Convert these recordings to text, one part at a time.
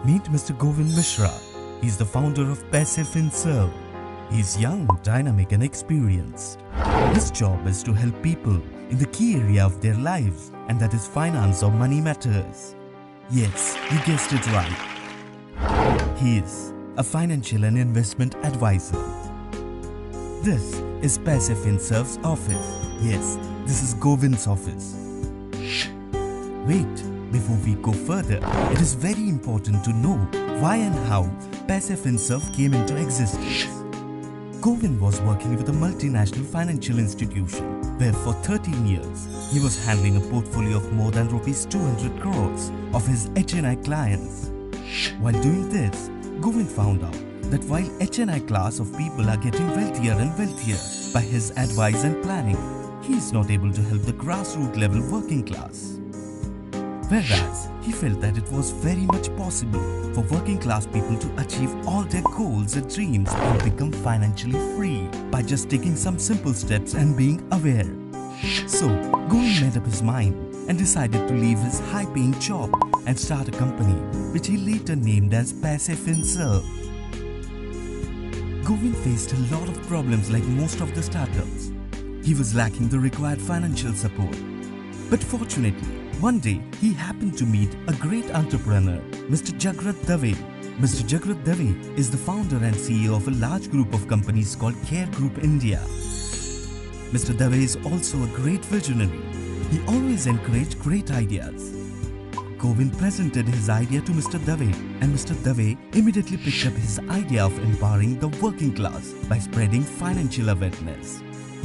Meet Mr. Govind Mishra. He's the founder of Passive Serve. He's young, dynamic and experienced. His job is to help people in the key area of their lives, and that is finance or money matters. Yes, you guessed it right. He is a financial and investment advisor. This is Passive Serve's office. Yes, this is Govind's office. Wait, before we go further, it is very important to know why and how Passive Serve came into existence. Govind was working with a multinational financial institution where for 13 years he was handling a portfolio of more than Rs 200 crores of his HNI clients. While doing this, Govind found out that while HNI class of people are getting wealthier and wealthier by his advice and planning, he is not able to help the grassroots level working class. Whereas he felt that it was very much possible for working class people to achieve all their goals and dreams and become financially free by just taking some simple steps and being aware. So, Govind made up his mind and decided to leave his high-paying job and start a company which he later named as Passive Serve. Govind faced a lot of problems like most of the startups. He was lacking the required financial support. But fortunately, one day, he happened to meet a great entrepreneur, Mr. Jagrat Dave. Mr. Jagrat Dave is the founder and CEO of a large group of companies called Care Group India. Mr. Dave is also a great visionary. He always encouraged great ideas. Govind presented his idea to Mr. Dave, and Mr. Dave immediately picked up his idea of empowering the working class by spreading financial awareness.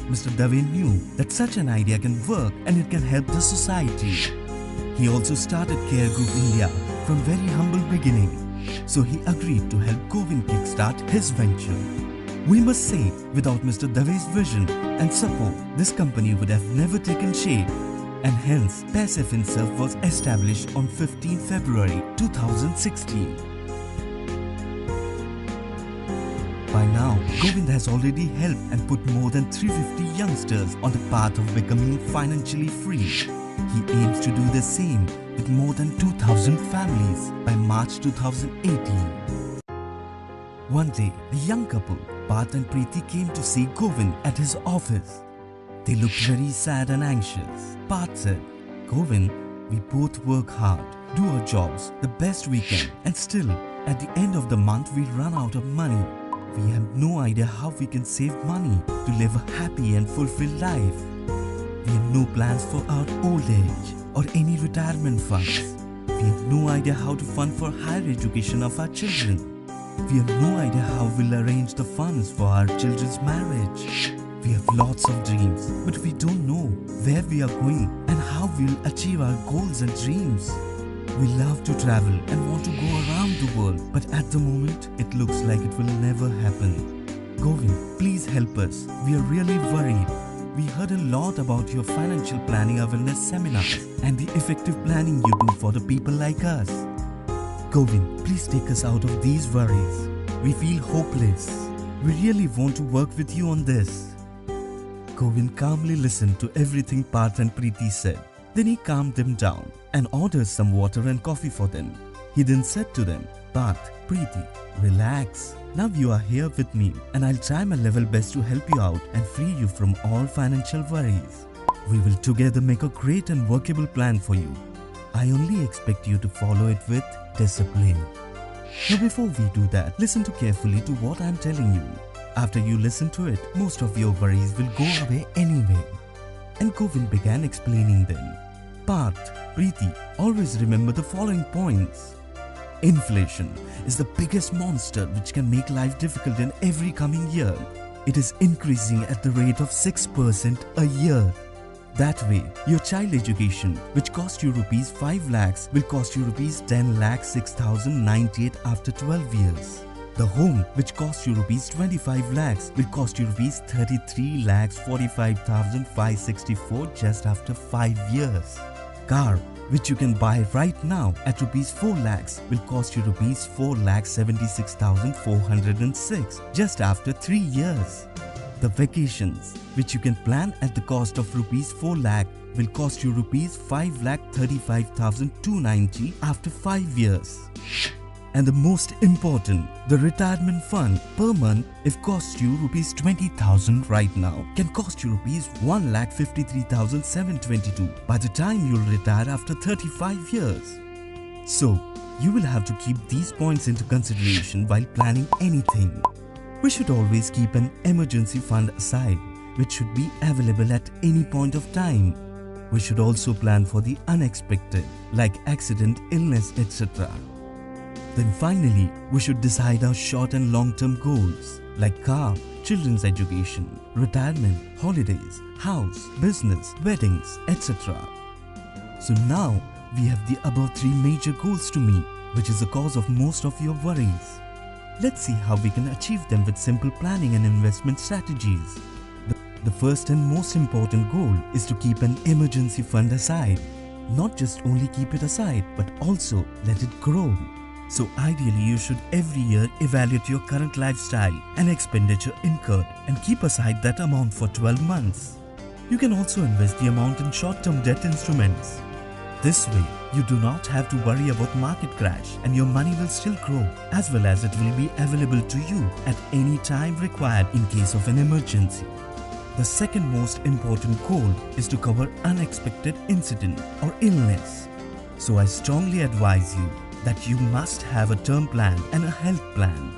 Mr. Dave knew that such an idea can work and it can help the society. He also started Care Group India from very humble beginning, so he agreed to help Govind kickstart his venture. We must say, without Mr. Dave's vision and support, this company would have never taken shape, and hence Passive Serve was established on 15 February 2016. By now, Govind has already helped and put more than 350 youngsters on the path of becoming financially free. He aims to do the same with more than 2,000 families by March 2018. One day, the young couple, Patil and Preeti, came to see Govind at his office. They looked very sad and anxious. Patil said, "Govind, we both work hard, do our jobs the best we can, and still, at the end of the month, we run out of money. We have no idea how we can save money to live a happy and fulfilled life. We have no plans for our old age or any retirement funds. We have no idea how to fund for higher education of our children. We have no idea how we'll arrange the funds for our children's marriage. We have lots of dreams, but we don't know where we are going and how we'll achieve our goals and dreams. We love to travel and want to go around the world, but at the moment, it looks like it will never happen. Govind, please help us. We are really worried. We heard a lot about your financial planning awareness seminars and the effective planning you do for the people like us. Govind, please take us out of these worries. We feel hopeless. We really want to work with you on this." Govind calmly listened to everything Patil and Preeti said. Then he calmed them down and ordered some water and coffee for them. He then said to them, "Patil, Preeti, relax. Now you are here with me and I'll try my level best to help you out and free you from all financial worries. We will together make a great and workable plan for you. I only expect you to follow it with discipline." Now before we do that, listen to carefully to what I'm telling you. After you listen to it, most of your worries will go away anyway. And Govind began explaining them. Patil, Preeti, always remember the following points. Inflation is the biggest monster which can make life difficult in every coming year. It is increasing at the rate of 6% a year. That way, your child education, which cost you Rs 5 lakhs, will cost you Rs 10 lakh 6,098 after 12 years. The home, which costs you Rs 25 lakhs, will cost you Rs 33 lakhs 45,564 just after 5 years. Car, which you can buy right now at Rs 4 lakhs, will cost you Rs 4 lakhs 76,406 just after 3 years. The vacations, which you can plan at the cost of Rs 4 lakh, will cost you Rs 5 lakh 35,290 after 5 years. And the most important, the retirement fund per month, if costs you rupees 20,000 right now, can cost you rupees 1,53,722 by the time you'll retire after 35 years. So, you will have to keep these points into consideration while planning anything. We should always keep an emergency fund aside, which should be available at any point of time. We should also plan for the unexpected, like accident, illness, etc. Then finally, we should decide our short and long-term goals like car, children's education, retirement, holidays, house, business, weddings, etc. So now, we have the above 3 major goals to meet, which is the cause of most of your worries. Let's see how we can achieve them with simple planning and investment strategies. The first and most important goal is to keep an emergency fund aside. Not just only keep it aside, but also let it grow. So ideally, you should every year evaluate your current lifestyle and expenditure incurred and keep aside that amount for 12 months. You can also invest the amount in short-term debt instruments. This way, you do not have to worry about market crash and your money will still grow, as well as it will be available to you at any time required in case of an emergency. The second most important goal is to cover unexpected incident or illness. So I strongly advise you that you must have a term plan and a health plan.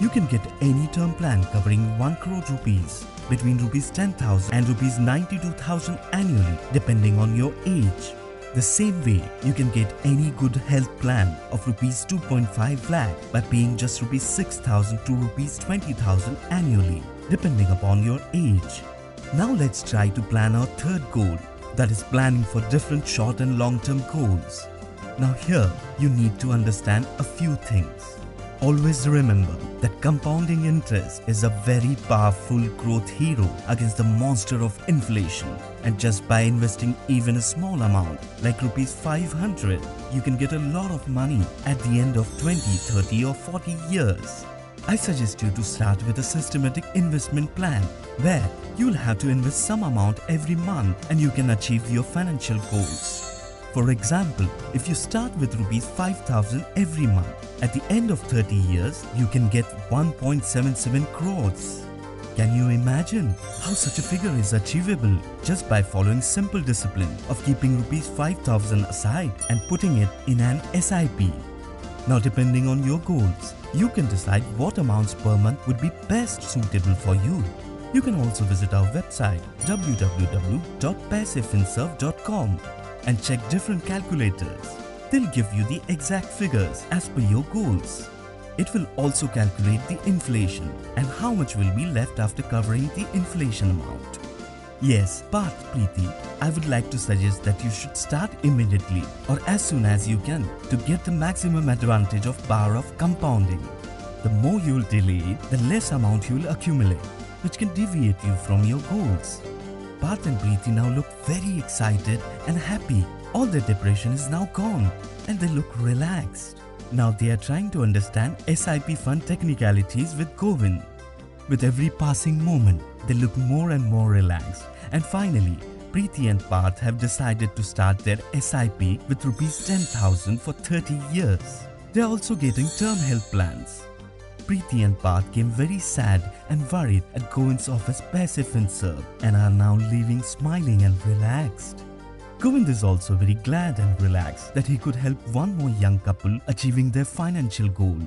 You can get any term plan covering 1 crore rupees, between rupees 10,000 and rupees 92,000 annually depending on your age. The same way, you can get any good health plan of rupees 2.5 lakh by paying just rupees 6,000 to rupees 20,000 annually depending upon your age. Now let's try to plan our third goal, that is planning for different short and long-term goals. Now here, you need to understand a few things. Always remember that compounding interest is a very powerful growth hero against the monster of inflation. And just by investing even a small amount, like rupees 500, you can get a lot of money at the end of 20, 30 or 40 years. I suggest you to start with a systematic investment plan where you'll have to invest some amount every month and you can achieve your financial goals. For example, if you start with rupees 5,000 every month, at the end of 30 years, you can get 1.77 crores. Can you imagine how such a figure is achievable just by following simple discipline of keeping rupees 5,000 aside and putting it in an SIP? Now depending on your goals, you can decide what amounts per month would be best suitable for you. You can also visit our website www.passivefinserve.com and check different calculators. They'll give you the exact figures as per your goals. It will also calculate the inflation and how much will be left after covering the inflation amount. Yes, but Preeti, I would like to suggest that you should start immediately or as soon as you can to get the maximum advantage of power of compounding. The more you will delay it, the less amount you will accumulate, which can deviate you from your goals. Patil and Preeti now look very excited and happy. All their depression is now gone and they look relaxed. Now they are trying to understand SIP fund technicalities with Govind. With every passing moment, they look more and more relaxed. And finally, Preeti and Path have decided to start their SIP with rupees 10,000 for 30 years. They are also getting term health plans. Preeti and Path came very sad and worried at Govind's office Passive Finserve and are now leaving smiling and relaxed. Govind is also very glad and relaxed that he could help one more young couple achieving their financial goal.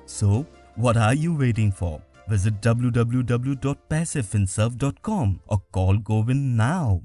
So, what are you waiting for? Visit www.passivefinserve.com or call Govind now.